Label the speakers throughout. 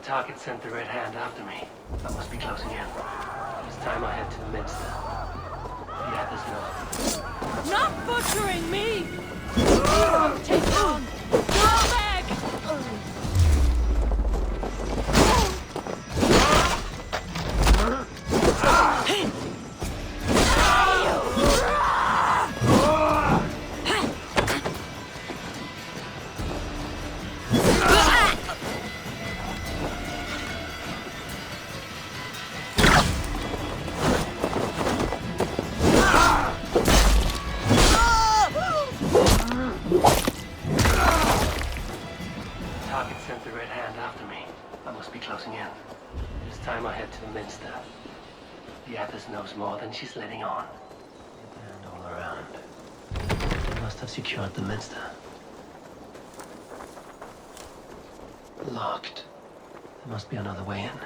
Speaker 1: target sent the red hand after me. I must be closing in. It's time I head to the Minster. The others know.
Speaker 2: Not butchering me! Take on! Go back!
Speaker 1: Knows more than she's letting on. And all around. They must have secured the Minster. Locked. There must be another way in.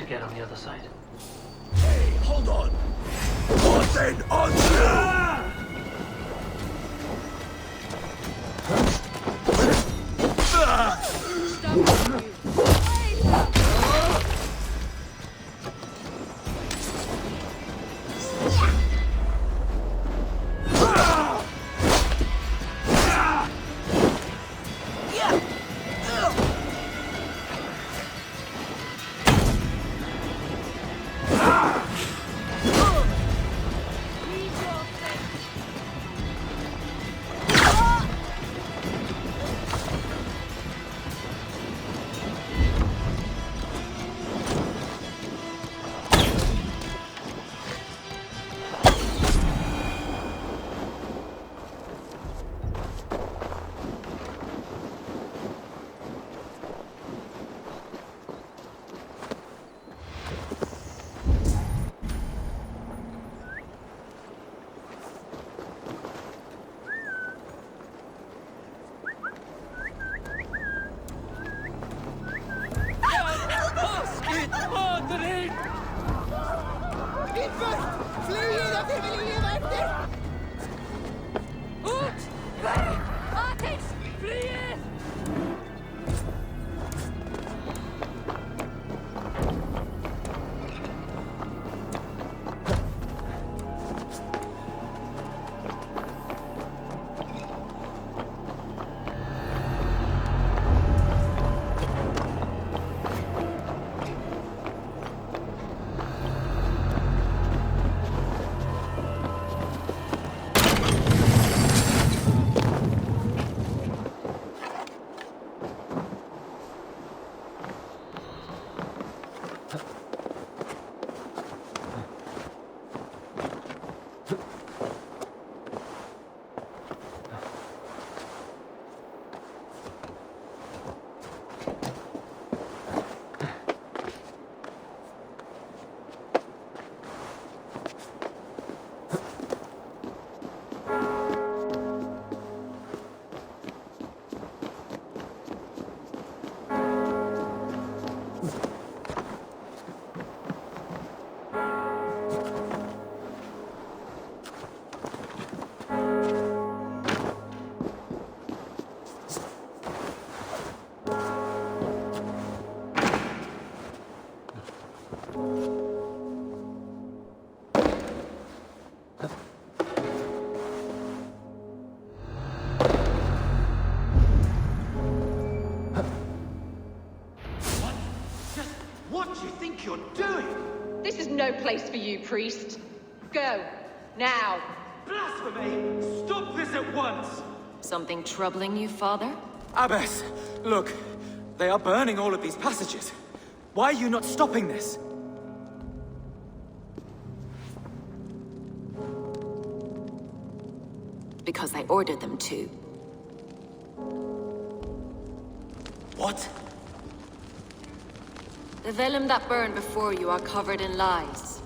Speaker 1: Get on the other side.
Speaker 3: Hey, hold on! Orson, You're doing?
Speaker 2: This is no place for you, priest. Go. Now.
Speaker 3: Blasphemy! Stop this at once!
Speaker 2: Something troubling you, father?
Speaker 4: Abbess, look. They are burning all of these passages. Why are you not stopping this?
Speaker 2: Because I ordered them to.
Speaker 4: What?
Speaker 2: The vellum that burned before you are covered in lies.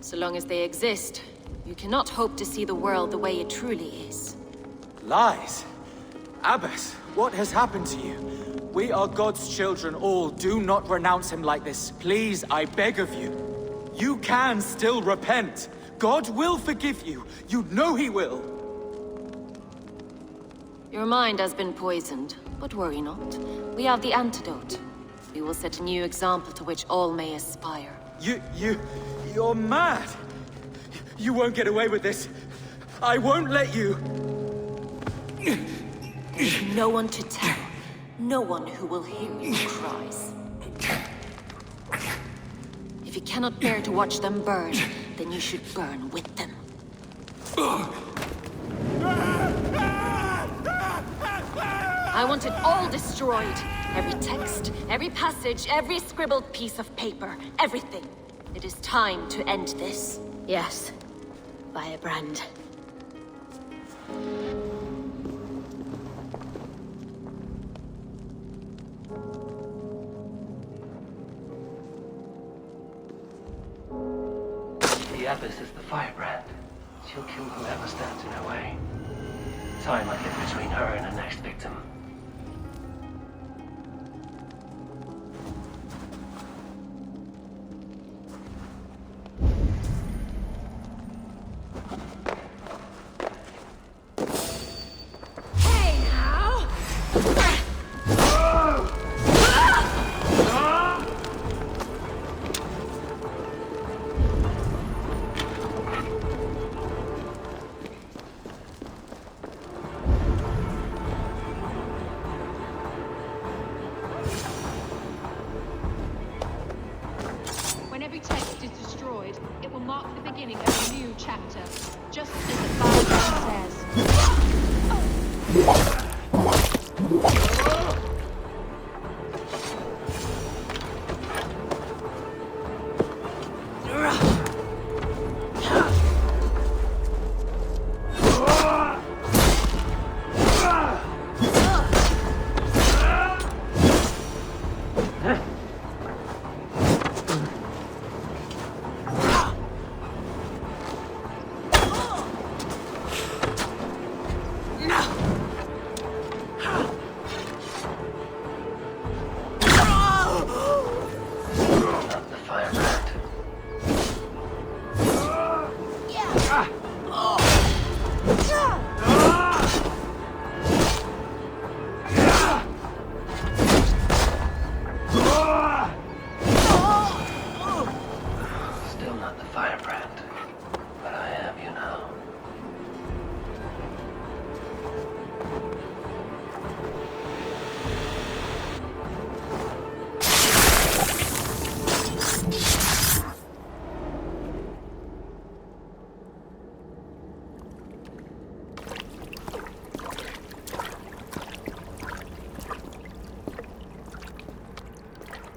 Speaker 2: So long as they exist, you cannot hope to see the world the way it truly is.
Speaker 4: Lies? Abbess, what has happened to you? We are God's children all. Do not renounce him like this. Please, I beg of you. You can still repent. God will forgive you. You know he will.
Speaker 2: Your mind has been poisoned, but worry not. We have the antidote. We will set a new example to which all may aspire.
Speaker 4: You're mad! You won't get away with this. I won't let you!
Speaker 2: There's no one to tell. No one who will hear your cries. If you cannot bear to watch them burn, then you should burn with them. I want it all destroyed. Every text, every passage, every scribbled piece of paper, everything. It is time to end this. Yes, FIREBRAND.
Speaker 1: The Abbess is the FIREBRAND. She'll kill whoever stands in her way. Time might get between her and her next victim.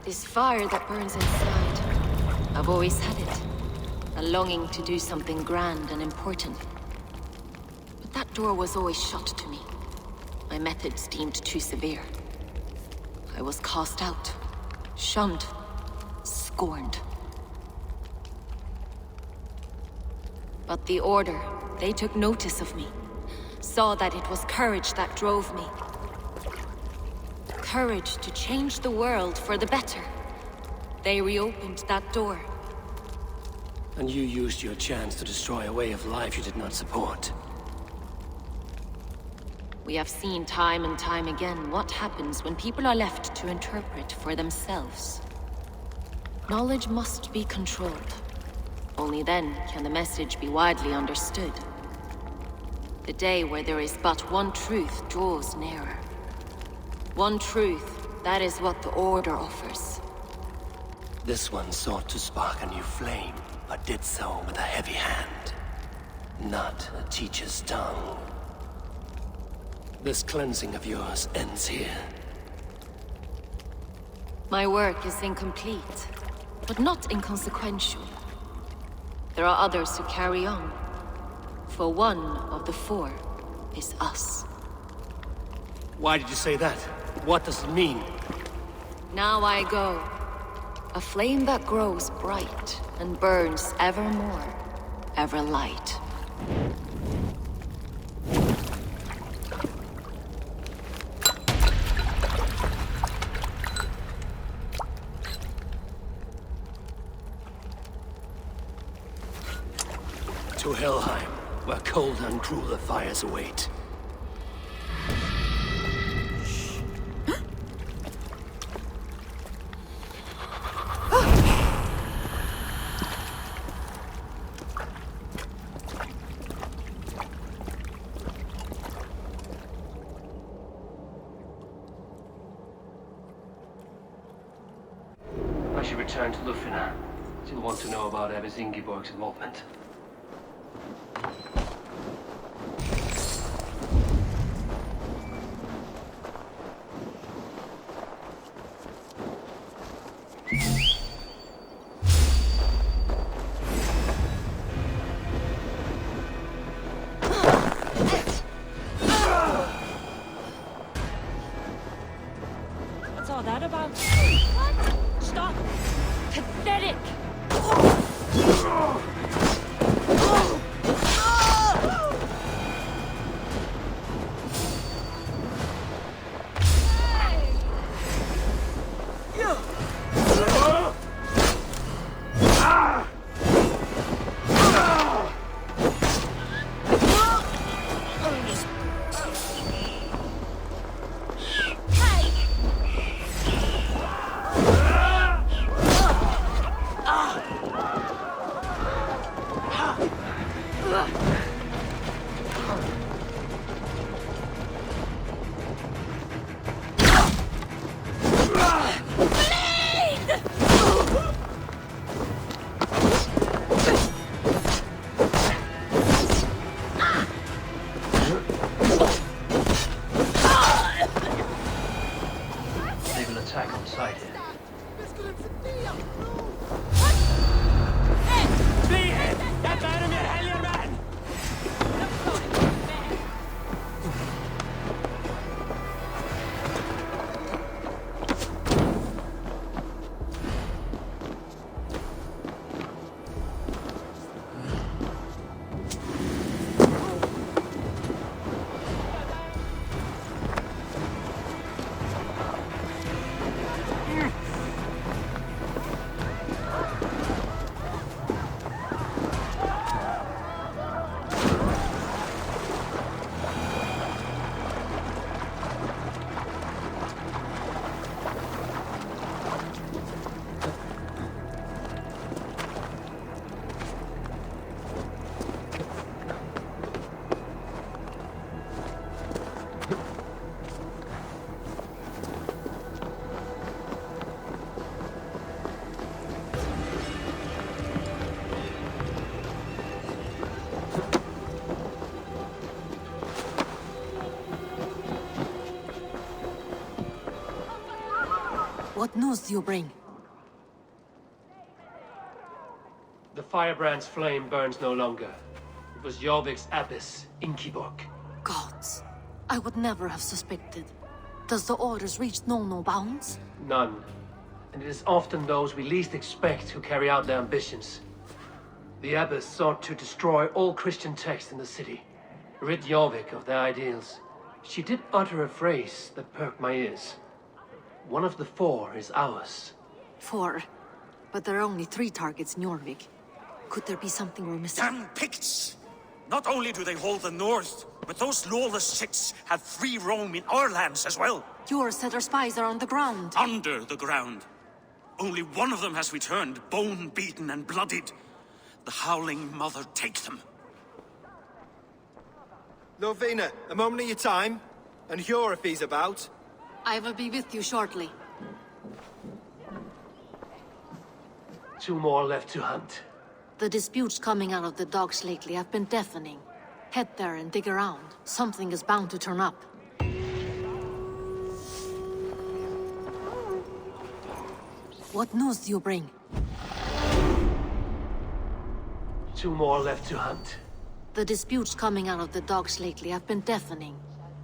Speaker 2: This fire that burns inside. I've always had it. A longing to do something grand and important. But that door was always shut to me. My methods deemed too severe. I was cast out, shunned, scorned. But the Order, they took notice of me. Saw that it was courage that drove me. Courage to change the world for the better. They reopened that door.
Speaker 1: And you used your chance to destroy a way of life you did not support.
Speaker 2: We have seen time and time again what happens when people are left to interpret for themselves. Knowledge must be controlled. Only then can the message be widely understood. The day where there is but one truth draws nearer. One truth, that is what the Order offers.
Speaker 1: This one sought to spark a new flame, but did so with a heavy hand. Not a teacher's tongue. This cleansing of yours ends here.
Speaker 2: My work is incomplete, but not inconsequential. There are others who carry on. For one of the four is us.
Speaker 1: Why did you say that? What does it mean?
Speaker 2: Now I go. A flame that grows bright and burns ever more, ever light.
Speaker 1: To Helheim, where cold and crueler fires await. I should return to Lufina. She'll want to know about Abbess Ingeborg's involvement.
Speaker 2: What's all that about? What? Stop! Pathetic! What news do you bring?
Speaker 1: The firebrand's flame burns no longer. It was Jorvik's abbess, Inkiborg.
Speaker 2: Gods. I would never have suspected. Does the orders reach no bounds?
Speaker 1: None. And it is often those we least expect who carry out their ambitions. The abbess sought to destroy all Christian texts in the city, rid Jorvik of their ideals. She did utter a phrase that perked my ears. One of the 4 is ours.
Speaker 2: 4. But there are only 3 targets in Jorvik. Could there be something we're missing?
Speaker 5: Damn Picts! Not only do they hold the north, but those lawless shits have free roam in our lands as well.
Speaker 2: Your settler spies are on the ground.
Speaker 5: Under the ground. Only one of them has returned, bone-beaten and bloodied. The Howling Mother take them.
Speaker 6: Lovina, a moment of your time. And Hjor if he's about.
Speaker 2: I will be with you shortly.
Speaker 1: 2 more left to hunt.
Speaker 2: The disputes coming out of the docks lately have been deafening. Head there and dig around. Something is bound to turn up. What news do you bring?
Speaker 1: 2 more left to hunt.
Speaker 2: The disputes coming out of the docks lately have been deafening.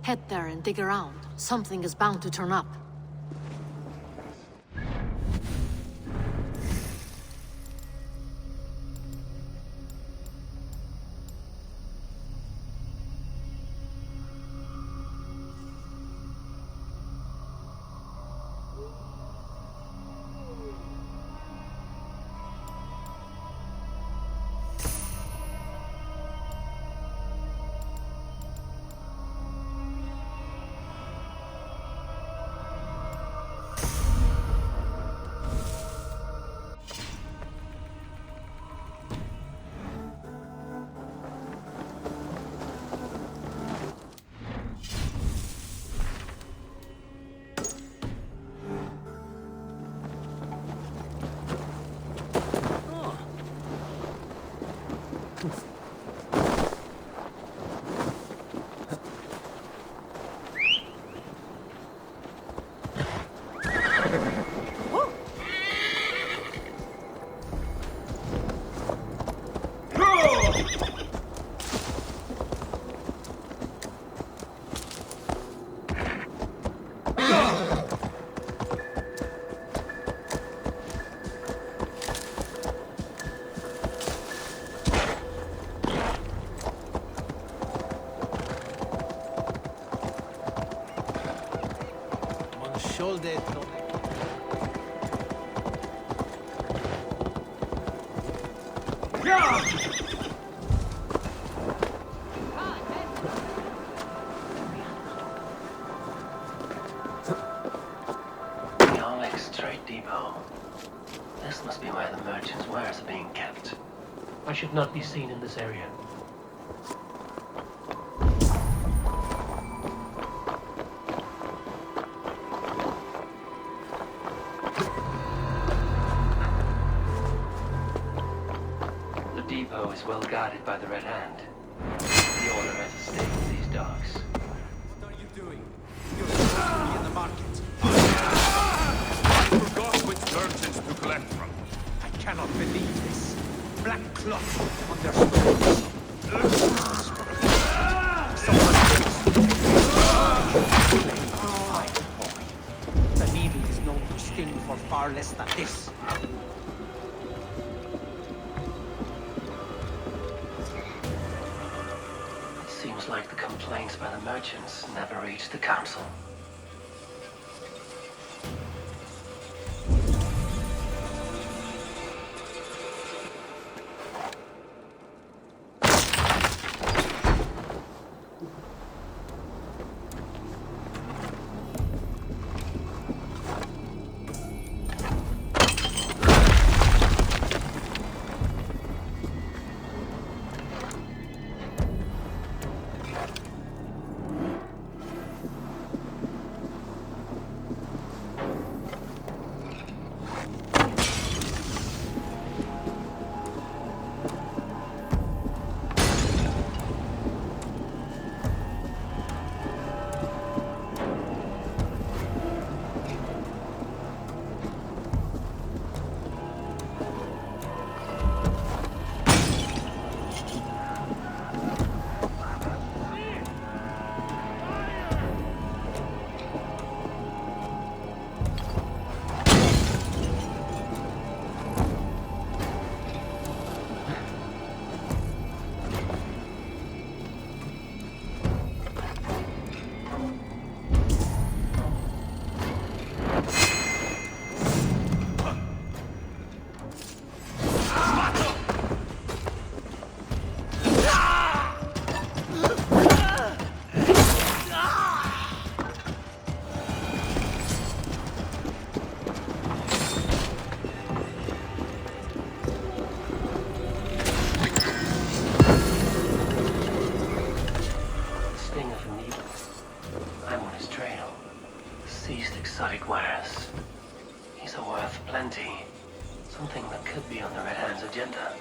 Speaker 2: Head there and dig around. Something is bound to turn up.
Speaker 1: Jorvik's trade depot. This must be where the merchants' wares are being kept. I should not be seen in this area. The depot is well guarded by the Red Hand. The Order has a stake in these docks.
Speaker 3: What are you doing? You're supposed to be in the market.
Speaker 5: I forgot which merchants to collect from.
Speaker 3: I cannot believe this. Black cloth on their stores. The needle is known to sting for far less than this.
Speaker 1: It seems like the complaints by the merchants never reached the council. wares. These are worth plenty. Something that could be on the Red Hand's agenda.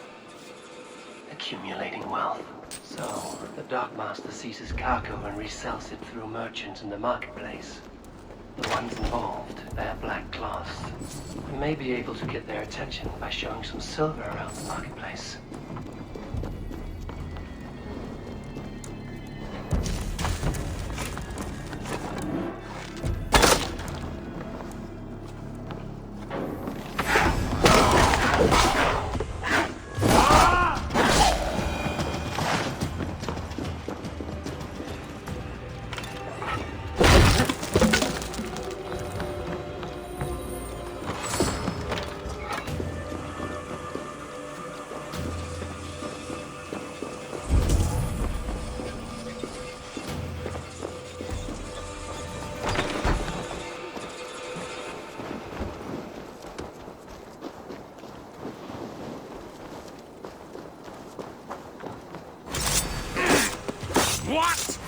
Speaker 1: Accumulating wealth. So, the Dockmaster seizes cargo and resells it through merchants in the marketplace. The ones involved wear black cloths. We may be able to get their attention by showing some silver around the marketplace.
Speaker 5: What?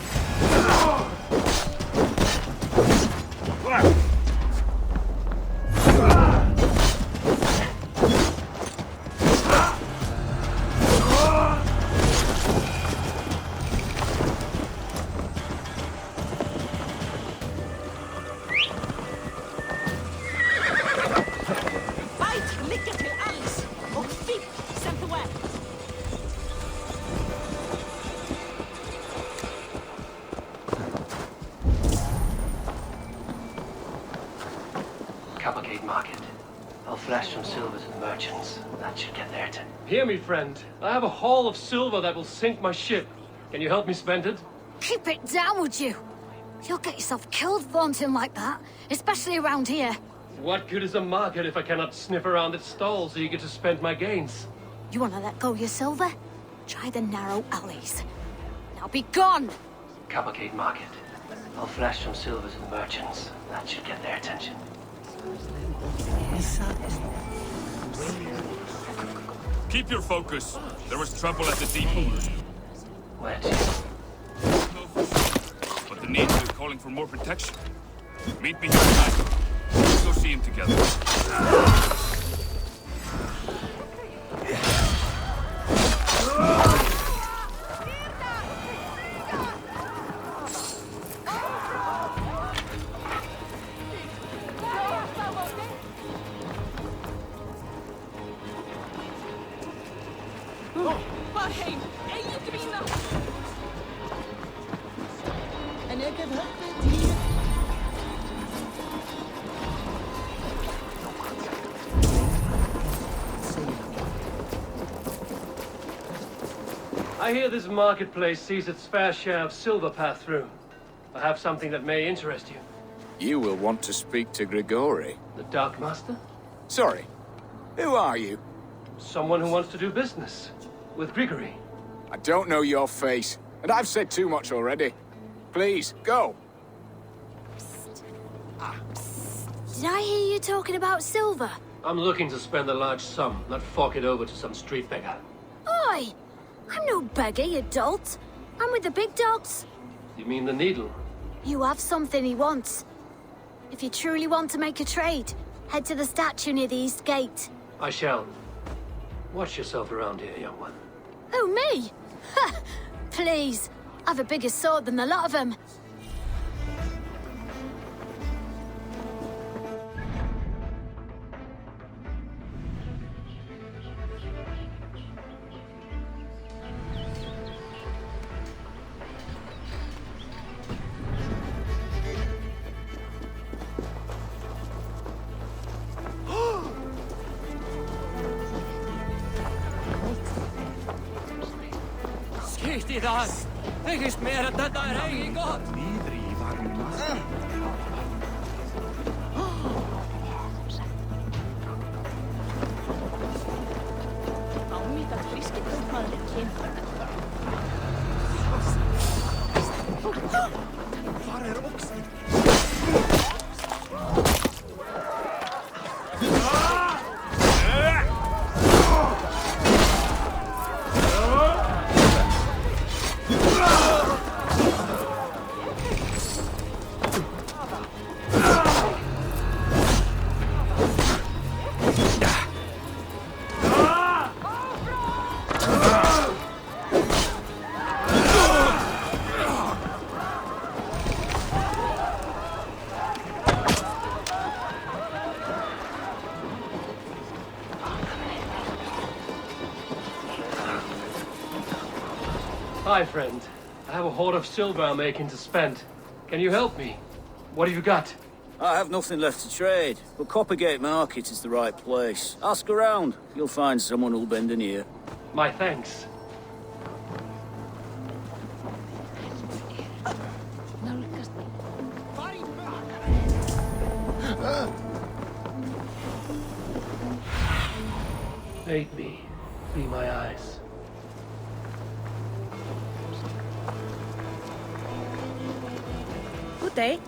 Speaker 1: Hear me, friend. I have a haul of silver that will sink my ship. Can you help me spend it?
Speaker 7: Keep it down, would you? You'll get yourself killed flaunting like that, especially around here.
Speaker 1: What good is a market if I cannot sniff around its stalls eager to spend my gains?
Speaker 7: You want to let go of your silver? Try the narrow alleys. Now be gone!
Speaker 1: Cavalcade Market. I'll flash some silver to the merchants. That should get their attention.
Speaker 5: Keep your focus. There was trouble at the depot.
Speaker 1: Where to?
Speaker 5: But the native is calling for more protection. Meet me here tonight. Let's go see him together.
Speaker 1: I hear this marketplace sees its fair share of silver pass through. I have something that may interest you.
Speaker 8: You will want to speak to Grigori.
Speaker 1: The Dark Master?
Speaker 8: Sorry. Who are you?
Speaker 1: Someone who wants to do business. With Grigory.
Speaker 8: I don't know your face, and I've said too much already. Please, go.
Speaker 7: Did I hear you talking about silver?
Speaker 1: I'm looking to spend a large sum, not fork it over to some street beggar.
Speaker 7: Oi! I'm no beggar, you dolt. I'm with the big dogs.
Speaker 1: You mean the needle?
Speaker 7: You have something he wants. If you truly want to make a trade, head to the statue near the East Gate.
Speaker 1: I shall. Watch yourself around here, young one.
Speaker 7: Oh, me? Ha! Please. I've a bigger sword than the lot of them.
Speaker 9: Kiitos! Tekis meidät tätä heikot! Hi, friend. I have a hoard of silver I'm making to spend. Can you help me? What have you got?
Speaker 10: I have nothing left to trade, but Coppergate Market is the right place. Ask around. You'll find someone who'll bend an ear.
Speaker 9: My thanks. Aid me. Be my eyes.
Speaker 11: Good day.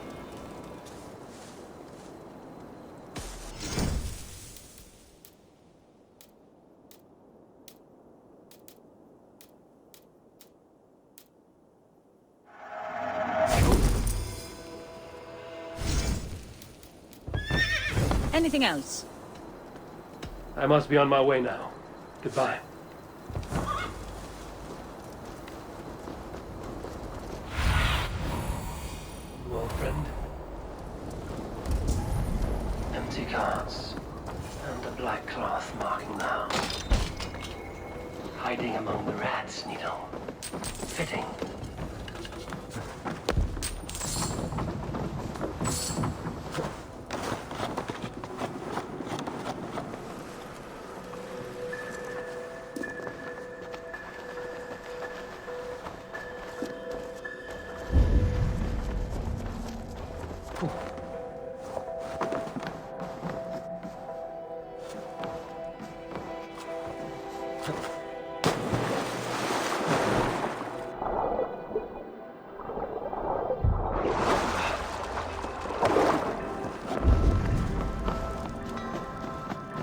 Speaker 11: Anything else?
Speaker 9: I must be on my way now. Goodbye. Well, friend. Empty carts. And a black cloth marking the house. Hiding among the rats, Needle. Fitting.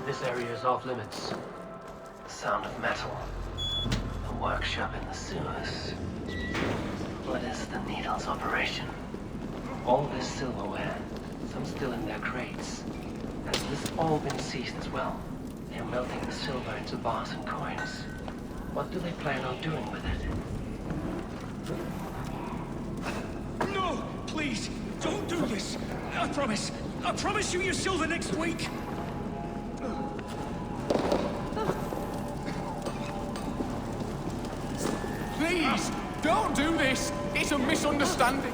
Speaker 9: This area is off limits. The sound of metal. A workshop in the sewers. What is the Needle's operation? All this silverware, some still in their crates. Has this all been seized as well? They're melting the silver into bars and coins. What do they plan on doing with it?
Speaker 5: No! Please! Don't do this! I promise you your silver next week!
Speaker 8: Please, don't do this. It's a misunderstanding.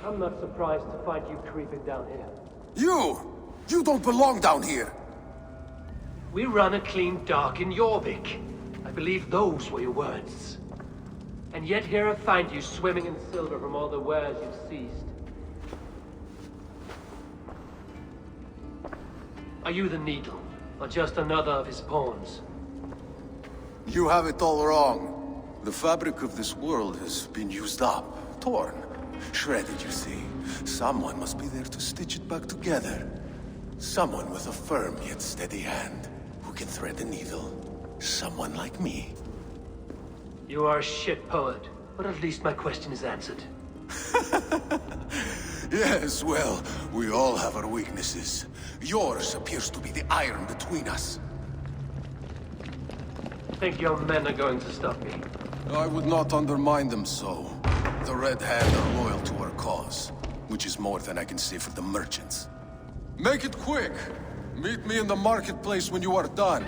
Speaker 9: I'm not surprised to find you creeping down here.
Speaker 12: You don't belong down here.
Speaker 9: We run a clean dock in Jorvik. I believe those were your words. And yet here I find you swimming in silver from all the wares you've seized. Are you the Needle, or just another of his pawns?
Speaker 12: You have it all wrong. The fabric of this world has been used up, torn, shredded, you see. Someone must be there to stitch it back together. Someone with a firm yet steady hand, who can thread the needle. Someone like me.
Speaker 9: You are a shit poet, but at least my question is answered.
Speaker 12: Yes, well, we all have our weaknesses. Yours appears to be the iron between us.
Speaker 9: Think your men are going to stop me?
Speaker 12: I would not undermine them so. The Red Hand are loyal to our cause, which is more than I can say for the merchants. Make it quick! Meet me in the marketplace when you are done.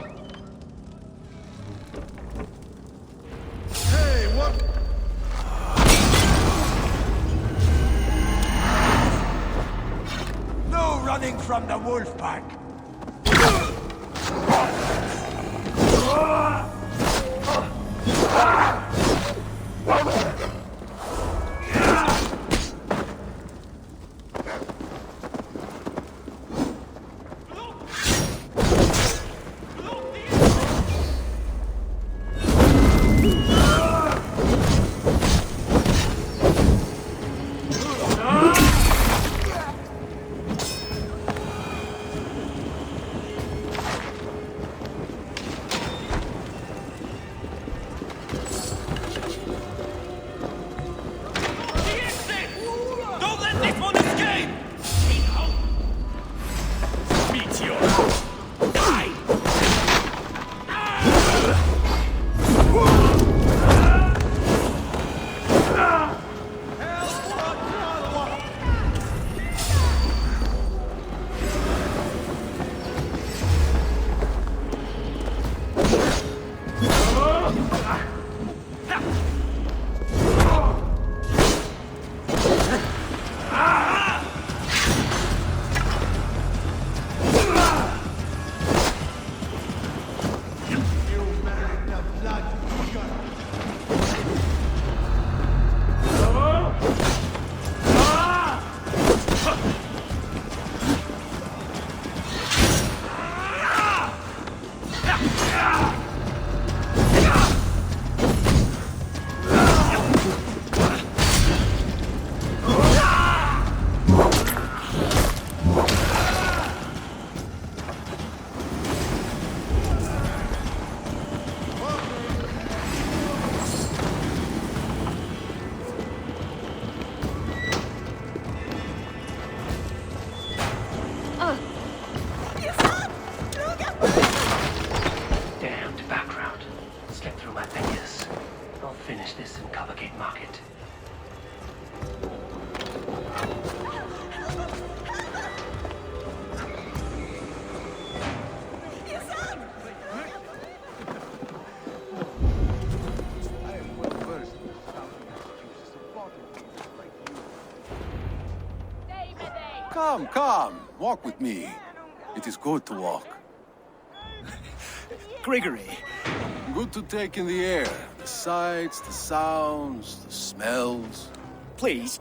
Speaker 6: Hey, what?
Speaker 3: No running from the wolf pack!
Speaker 9: Damned background. Slipped through my fingers. I'll finish this in Coppergate Market.
Speaker 12: Come, come. Walk with me. It is good to walk.
Speaker 10: Grigory.
Speaker 12: Good to take in the air. The sights, the sounds, the smells.
Speaker 3: Please,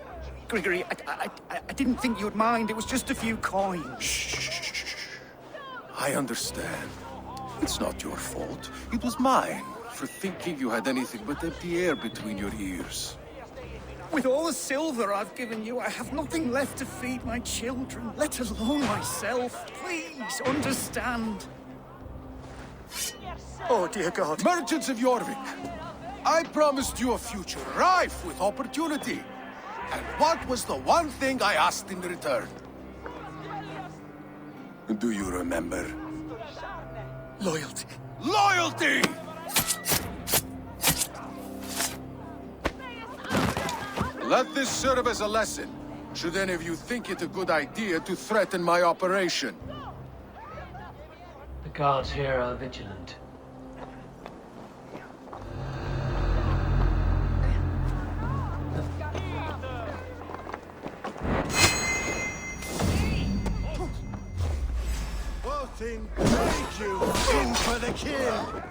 Speaker 3: Grigory, I didn't think you'd mind. It was just a few coins.
Speaker 12: Shh. I understand. It's not your fault. It was mine for thinking you had anything but empty air between your ears.
Speaker 3: With all the silver I've given you, I have nothing left to feed my children, let alone myself. Please, understand. Oh, dear God.
Speaker 12: Merchants of Jorvik, I promised you a future rife with opportunity. And what was the one thing I asked in return? Do you remember?
Speaker 3: Loyalty.
Speaker 12: Loyalty! Let this serve as a lesson, should any of you think it a good idea to threaten my operation.
Speaker 9: The guards here are vigilant.
Speaker 6: Voting, thank you, in for the kill.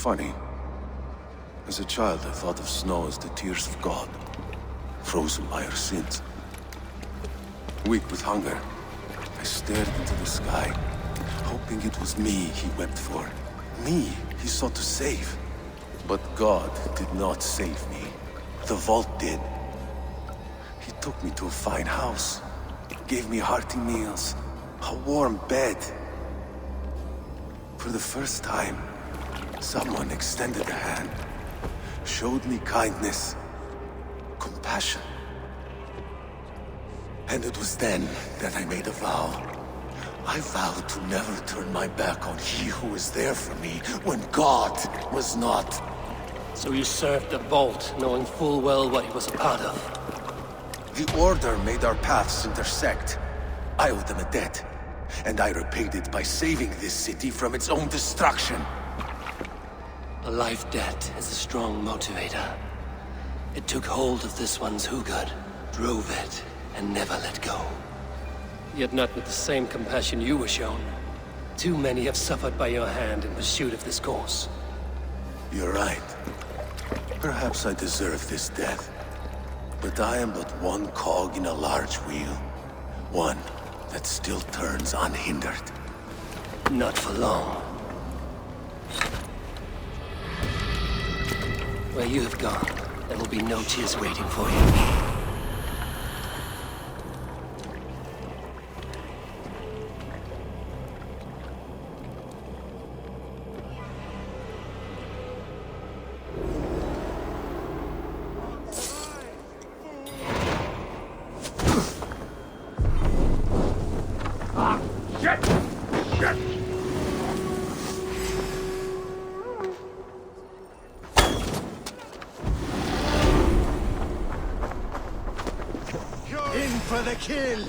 Speaker 12: Funny. As a child, I thought of snow as the tears of God, frozen by our sins. Weak with hunger, I stared into the sky, hoping it was me he wept for. Me he sought to save. But God did not save me. The vault did. He took me to a fine house, gave me hearty meals, a warm bed. For the first time, Someone extended a hand, showed me kindness, compassion. And it was then that I made a vow. I vowed to never turn my back on he who was there for me when God was not.
Speaker 1: So you served the Vault, knowing full well what he was a part of.
Speaker 12: The Order made our paths intersect. I owed them a debt, and I repaid it by saving this city from its own destruction.
Speaker 1: A life debt is a strong motivator. It took hold of this one's Hugad, drove it, and never let go. Yet not with the same compassion you were shown. Too many have suffered by your hand in pursuit of this course.
Speaker 12: You're right. Perhaps I deserve this death. But I am but one cog in a large wheel. One that still turns unhindered.
Speaker 1: Not for long. Where you have gone, there will be no tears waiting for you.
Speaker 3: For the kill!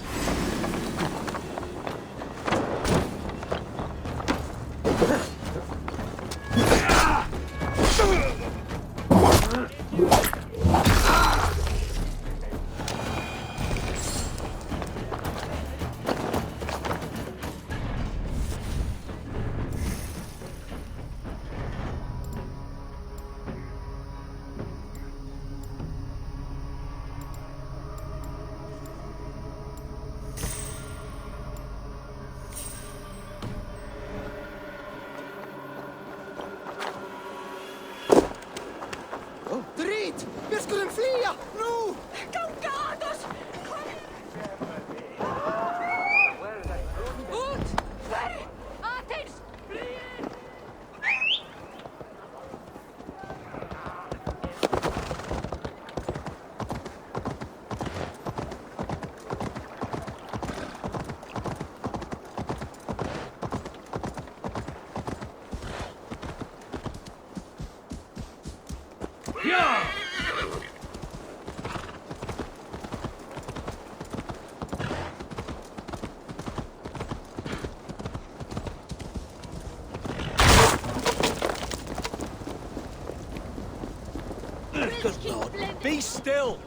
Speaker 6: Vi skulle flia! Nu!
Speaker 2: Gongados! Ut! Sverre! Athens!
Speaker 6: Be still!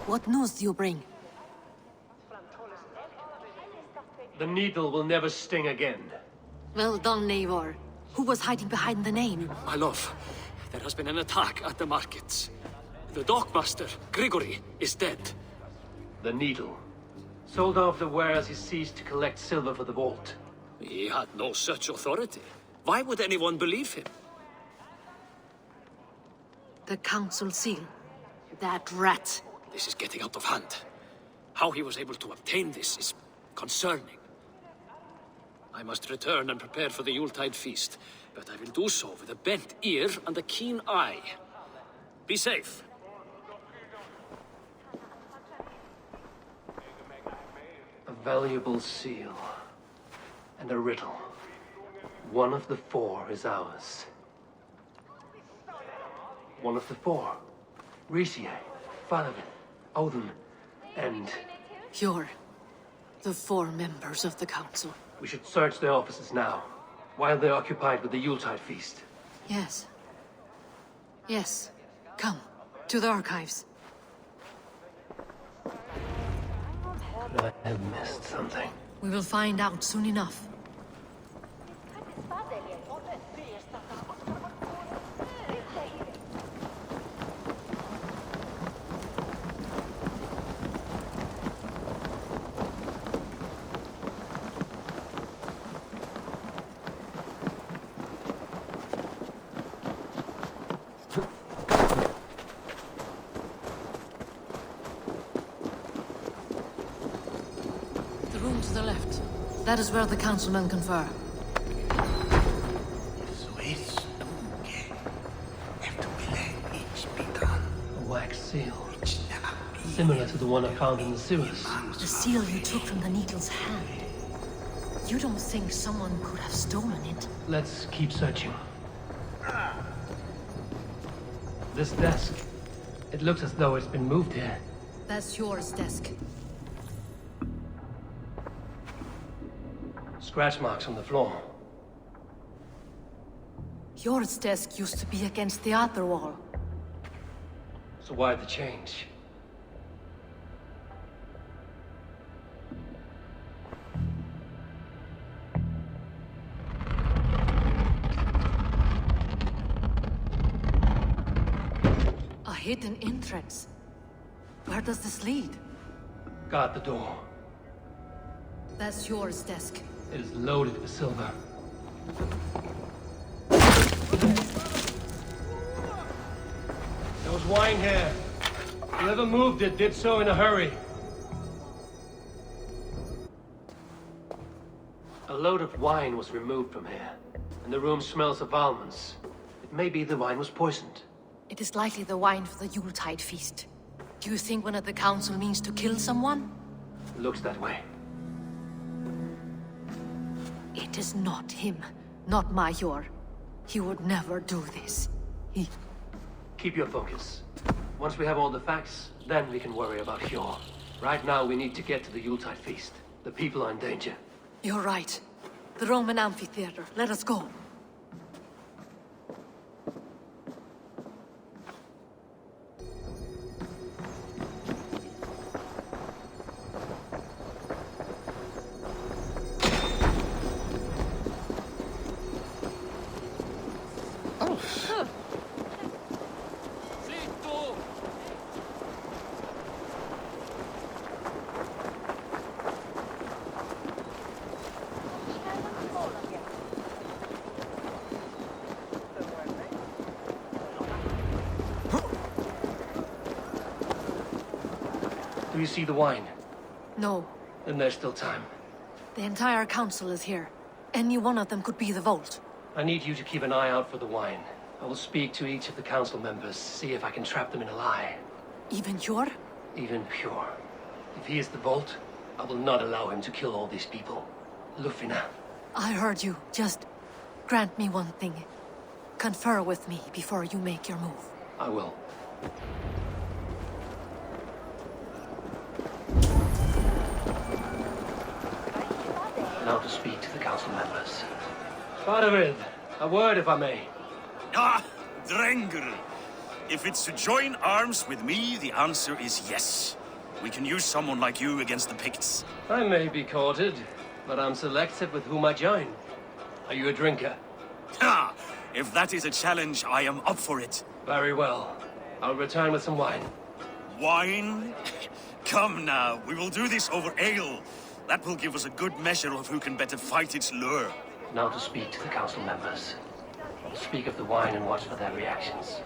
Speaker 2: What news do you bring?
Speaker 1: The needle will never sting again.
Speaker 2: Well done, Eivor. Who was hiding behind the name?
Speaker 11: My love, there has been an attack at the markets. The dockmaster, Grigory, is dead.
Speaker 1: The needle. Sold off the wares he seized to collect silver for the vault.
Speaker 11: He had no such authority. Why would anyone believe him?
Speaker 2: The council seal. That rat.
Speaker 11: This is getting out of hand. How he was able to obtain this is concerning. I must return and prepare for the Yuletide feast, but I will do so with a bent ear and a keen eye. Be safe.
Speaker 1: A valuable seal. And a riddle. One of the four is ours. One of the four. Mercia, Falavin, Odin, and...
Speaker 2: You're the four members of the council.
Speaker 1: We should search their offices now, while they're occupied with the Yuletide feast.
Speaker 2: Yes. Yes. Come, to the archives.
Speaker 1: I have missed something.
Speaker 2: We will find out soon enough.
Speaker 13: That is where the councilmen confer.
Speaker 1: A wax seal. Similar to the one I found in the sewers.
Speaker 13: The seal you took from the Needle's hand. You don't think someone could have stolen it?
Speaker 1: Let's keep searching. This desk. It looks as though it's been moved here.
Speaker 13: That's yours desk.
Speaker 1: Scratch marks on the floor.
Speaker 13: Yours desk used to be against the other wall.
Speaker 1: So why the change?
Speaker 13: A hidden entrance. Where does this lead?
Speaker 1: Guard the door.
Speaker 13: That's yours desk.
Speaker 1: It is loaded with silver. There was wine here. Whoever moved it did so in a hurry. A load of wine was removed from here, and the room smells of almonds. It may be the wine was poisoned.
Speaker 13: It is likely the wine for the Yuletide feast. Do you think one of the council means to kill someone?
Speaker 1: Looks that way.
Speaker 13: It is not him, not Major. He would never do this. He...
Speaker 1: Keep your focus. Once we have all the facts, then we can worry about Hjor. Right now, we need to get to the Yuletide feast. The people are in danger.
Speaker 13: You're right. The Roman amphitheater. Let us go.
Speaker 1: Do you see the wine?
Speaker 13: No.
Speaker 1: Then there's still time.
Speaker 13: The entire council is here. Any one of them could be the vault.
Speaker 1: I need you to keep an eye out for the wine. I will speak to each of the council members, see if I can trap them in a lie.
Speaker 13: Even Hjor?
Speaker 1: Even Hjor. If he is the vault, I will not allow him to kill all these people. Lufina.
Speaker 13: I heard you. Just grant me one thing. Confer with me before you make your move.
Speaker 1: I will. Now to speak to the council members. Farebrand, a word if I may.
Speaker 5: Ah, Drengr. If it's to join arms with me, the answer is yes. We can use someone like you against the Picts.
Speaker 1: I may be courted, but I'm selective with whom I join. Are you a drinker?
Speaker 5: Ha! If that is a challenge, I am up for it.
Speaker 1: Very well. I'll return with some wine.
Speaker 5: Wine? Come now, we will do this over ale. That will give us a good measure of who can better fight its lure.
Speaker 1: Now to speak to the council members. I'll speak of the wine and watch for their reactions.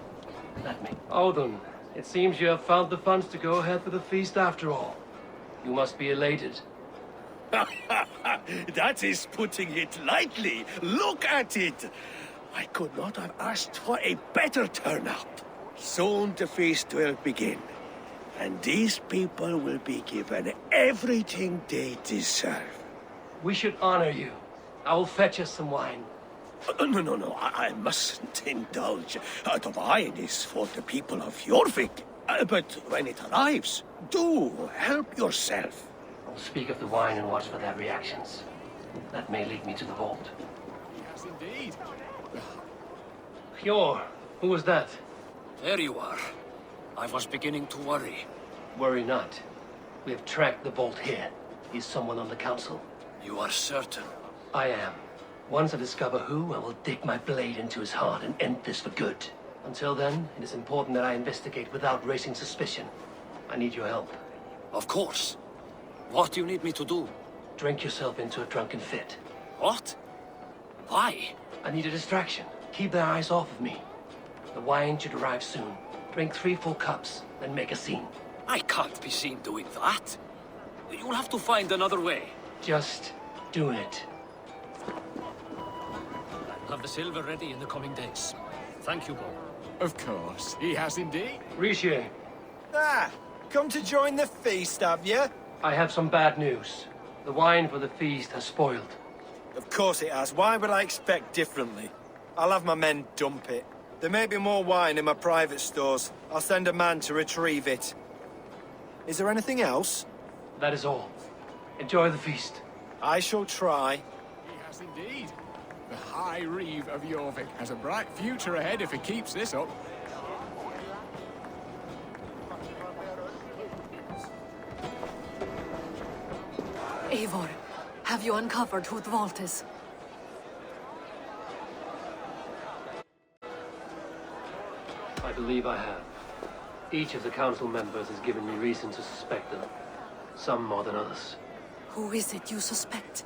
Speaker 1: Let me. Odin, it seems you have found the funds to go ahead with the feast after all. You must be elated.
Speaker 14: That is putting it lightly. Look at it. I could not have asked for a better turnout. Soon the feast will begin. And these people will be given everything they deserve.
Speaker 1: We should honor you. I will fetch us some wine.
Speaker 14: No, I mustn't indulge. The wine is for the people of Jorvik. But when it arrives, do help yourself.
Speaker 1: I'll speak of the wine and watch for their reactions. That may lead me to the vault.
Speaker 11: Yes, indeed.
Speaker 1: Hjor, who was that?
Speaker 11: There you are. I was beginning to worry.
Speaker 1: Worry not. We have tracked the vault here. He's someone on the council.
Speaker 11: You are certain?
Speaker 1: I am. Once I discover who, I will dig my blade into his heart and end this for good. Until then, it is important that I investigate without raising suspicion. I need your help.
Speaker 11: Of course. What do you need me to do?
Speaker 1: Drink yourself into a drunken fit.
Speaker 11: What? Why?
Speaker 1: I need a distraction. Keep their eyes off of me. The wine should arrive soon. Drink 3 full cups, then make a scene.
Speaker 11: I can't be seen doing that. You'll have to find another way.
Speaker 1: Just
Speaker 9: Do it.
Speaker 11: I'll have the silver ready in the coming days. Thank you, Bo.
Speaker 8: Of course, he has indeed.
Speaker 9: Riche,
Speaker 6: Ah, come to join the feast, have you?
Speaker 9: I have some bad news. The wine for the feast has spoiled.
Speaker 6: Of course it has. Why would I expect differently? I'll have my men dump it. There may be more wine in my private stores. I'll send a man to retrieve it. Is there anything else?
Speaker 9: That is all. Enjoy the feast.
Speaker 6: I shall try.
Speaker 8: He has indeed. The High Reeve of Jorvik has a bright future ahead if he keeps this up.
Speaker 13: Eivor, have you uncovered who the vault is?
Speaker 9: I believe I have. Each of the council members has given me reason to suspect them. Some more than others.
Speaker 13: Who is it you suspect?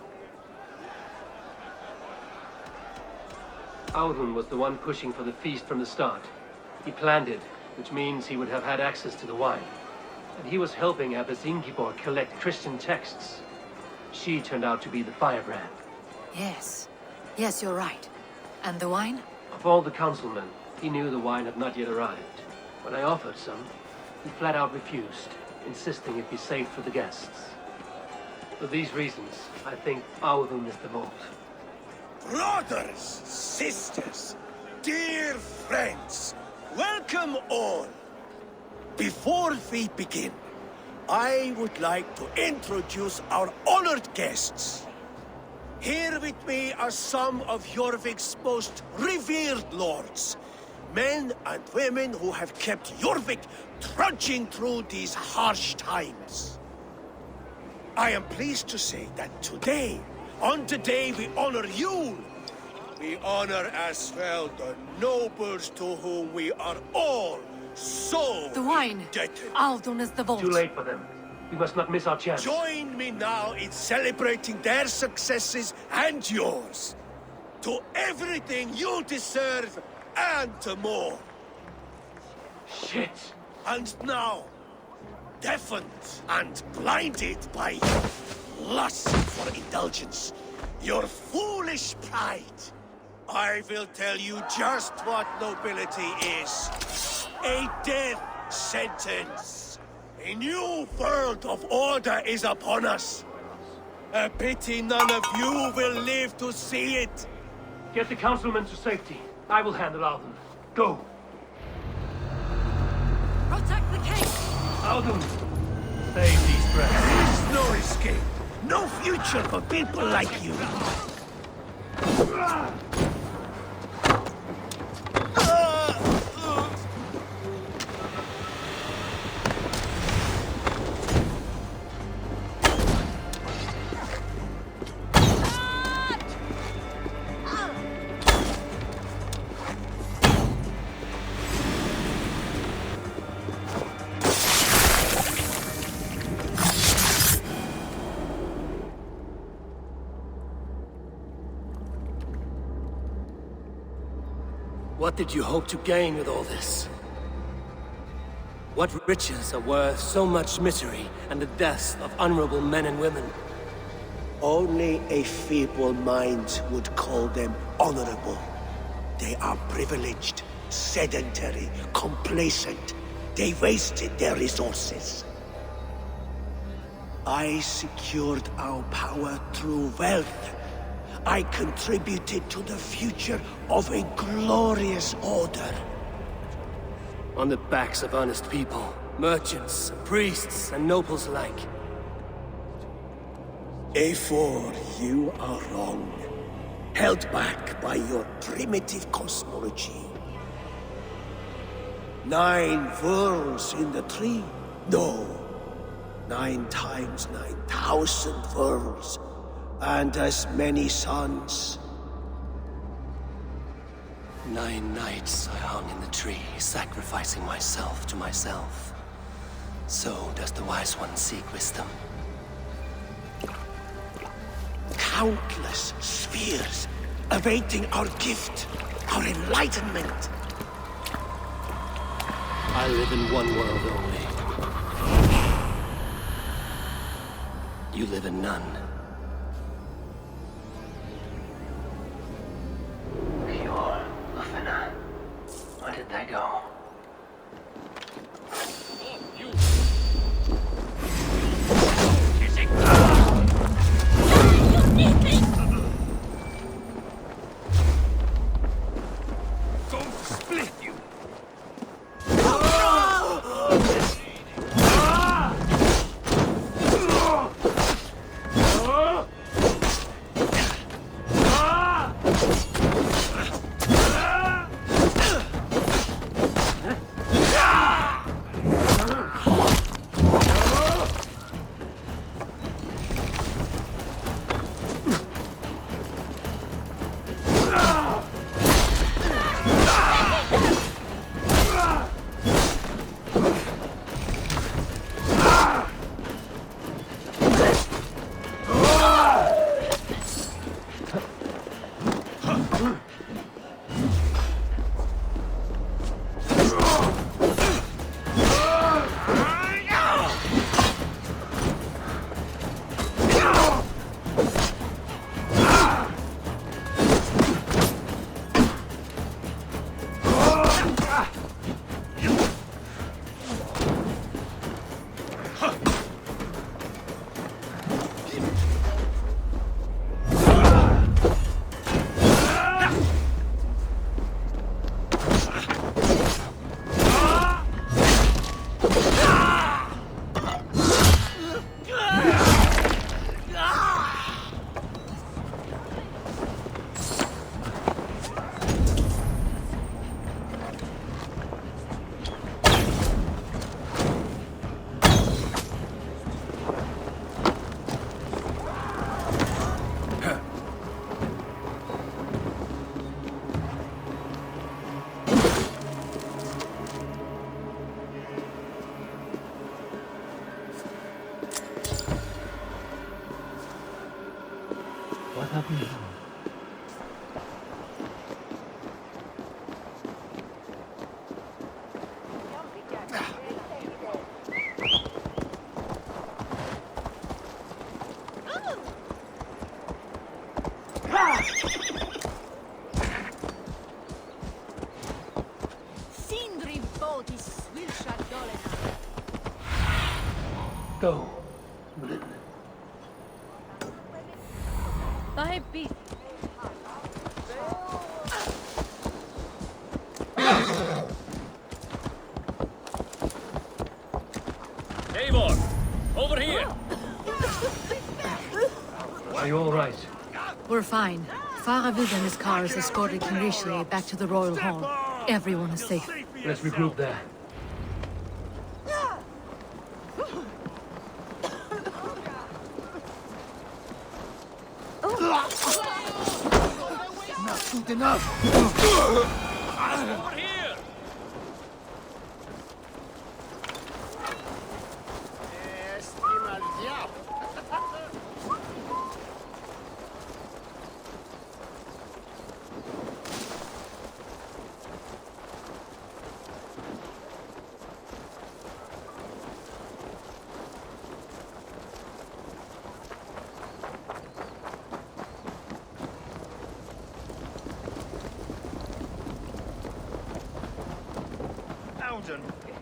Speaker 9: Audun was the one pushing for the feast from the start. He planned it, which means he would have had access to the wine. And he was helping Abbess Ingeborg collect Christian texts. She turned out to be the firebrand.
Speaker 13: Yes. Yes, you're right. And the wine?
Speaker 9: Of all the councilmen, he knew the wine had not yet arrived. When I offered some, he flat out refused, insisting it be saved for the guests. For these reasons, I think Audun is the vault.
Speaker 14: Brothers, sisters, dear friends, welcome all. Before we begin, I would like to introduce our honored guests. Here with me are some of Jorvik's most revered lords. Men and women who have kept Jorvik trudging through these harsh times. I am pleased to say that today, on the day we honor you, we honor as well the nobles to whom we are all so
Speaker 13: The wine!
Speaker 14: indebted.
Speaker 13: Audun is the vault.
Speaker 9: Too late for them. We must not miss our chance.
Speaker 14: Join me now in celebrating their successes and yours. To everything you deserve and more.
Speaker 9: Shit!
Speaker 14: And now, deafened and blinded by lust for indulgence, your foolish pride, I will tell you just what nobility is. A death sentence. A new world of order is upon us. A pity none of you will live to see it.
Speaker 9: Get the councilmen to safety. I will handle Audun. Go!
Speaker 13: Protect the king!
Speaker 9: Audun! Save these breaths.
Speaker 14: There is no escape. No future for people like you.
Speaker 1: What did you hope to gain with all this? What riches are worth so much misery and the deaths of honorable men and women?
Speaker 14: Only a feeble mind would call them honorable. They are privileged, sedentary, complacent. They wasted their resources. I secured our power through wealth. I contributed to the future of a glorious order.
Speaker 1: On the backs of honest people, merchants, priests, and nobles alike.
Speaker 14: Eivor, you are wrong. Held back by your primitive cosmology. 9 worlds in the tree? No. 9 times 9,000 worlds. And as many suns.
Speaker 1: 9 nights I hung in the tree, sacrificing myself to myself. So does the Wise One seek wisdom.
Speaker 14: Countless spheres awaiting our gift, our enlightenment.
Speaker 1: I live in one world only. You live in none.
Speaker 14: Split you!
Speaker 9: What happened? Go.
Speaker 11: Eivor! Over here!
Speaker 9: Are you all right?
Speaker 13: We're fine. FIREBRAND and his cars escorted King Aelfred back to the Royal Hall. Everyone is safe.
Speaker 9: Let's regroup there.
Speaker 3: Not good enough!
Speaker 11: Over here!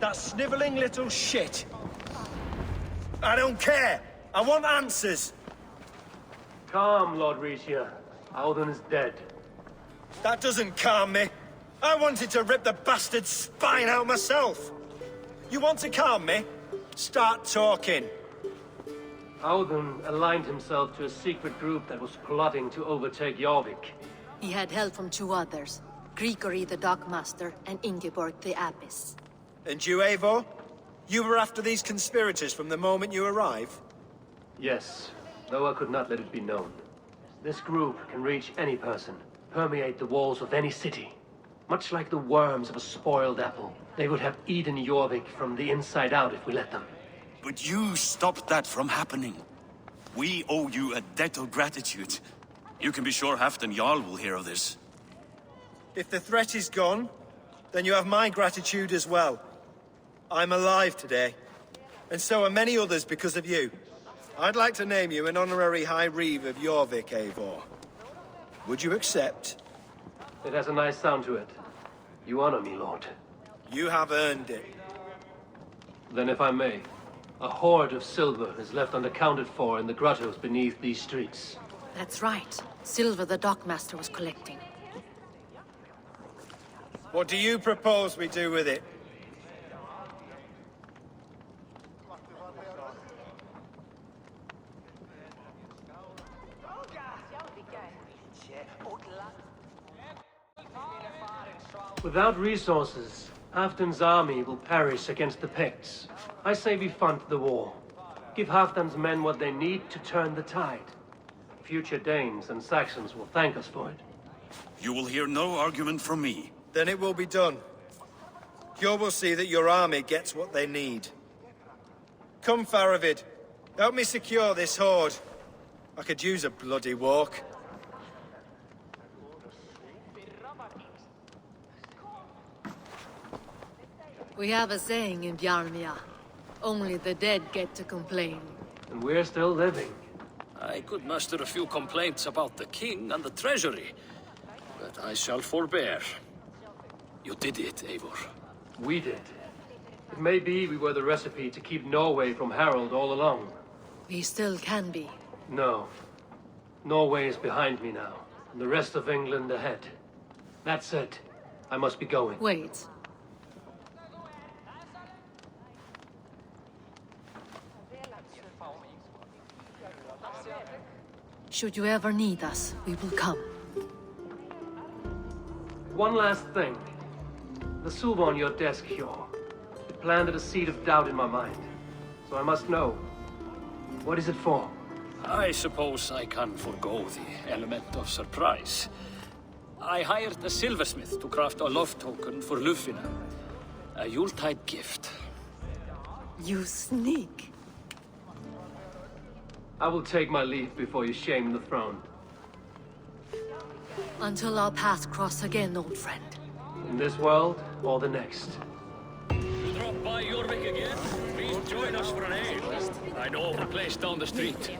Speaker 6: That snivelling little shit. I don't care. I want answers.
Speaker 9: Calm, Lord Mercia. Auden is dead.
Speaker 6: That doesn't calm me. I wanted to rip the bastard's spine out myself. You want to calm me? Start talking.
Speaker 9: Auden aligned himself to a secret group that was plotting to overtake Jorvik.
Speaker 13: He had help from two others, Gregory the Dockmaster and Ingeborg the Abbess.
Speaker 6: And you, Eivor? You were after these conspirators from the moment you arrived?
Speaker 9: Yes, though I could not let it be known. This group can reach any person, permeate the walls of any city. Much like the worms of a spoiled apple, they would have eaten Jorvik from the inside out if we let them.
Speaker 5: But you stopped that from happening. We owe you a debt of gratitude. You can be sure Halfdan Jarl will hear of this.
Speaker 6: If the threat is gone, then you have my gratitude as well. I'm alive today, and so are many others because of you. I'd like to name you an honorary High Reeve of Jorvik, Eivor. Would you accept?
Speaker 9: It has a nice sound to it. You honor me, Lord.
Speaker 6: You have earned it.
Speaker 9: Then if I may, a hoard of silver is left unaccounted for in the grottos beneath these streets.
Speaker 13: That's right. Silver the Dockmaster was collecting.
Speaker 6: What do you propose we do with it?
Speaker 9: Without resources, Halfdan's army will perish against the Picts. I say we fund the war. Give Halfdan's men what they need to turn the tide. Future Danes and Saxons will thank us for it.
Speaker 5: You will hear no argument from me.
Speaker 6: Then it will be done. You will see that your army gets what they need. Come, FIREBRAND. Help me secure this horde. I could use a bloody walk.
Speaker 13: We have a saying in Bjarmia. Only the dead get to complain.
Speaker 9: And we're still living.
Speaker 11: I could muster a few complaints about the king and the treasury, but I shall forbear. You did it, Eivor.
Speaker 9: We did. It may be we were the recipe to keep Norway from Harold all along.
Speaker 13: We still can be.
Speaker 9: No. Norway is behind me now, and the rest of England ahead. That said, I must be going.
Speaker 13: Wait. Should you ever need us, we will come.
Speaker 9: One last thing. The silver on your desk, Hjor. It planted a seed of doubt in my mind. So I must know. What is it for?
Speaker 11: I suppose I can forgo the element of surprise. I hired a silversmith to craft a love token for Lufina. A Yuletide gift.
Speaker 13: You sneak.
Speaker 9: I will take my leave before you shame the throne.
Speaker 13: Until our paths cross again, old friend.
Speaker 9: In this world, or the next.
Speaker 11: You drop by Jorvik again? Please join us for an ale. I know of a place down the street.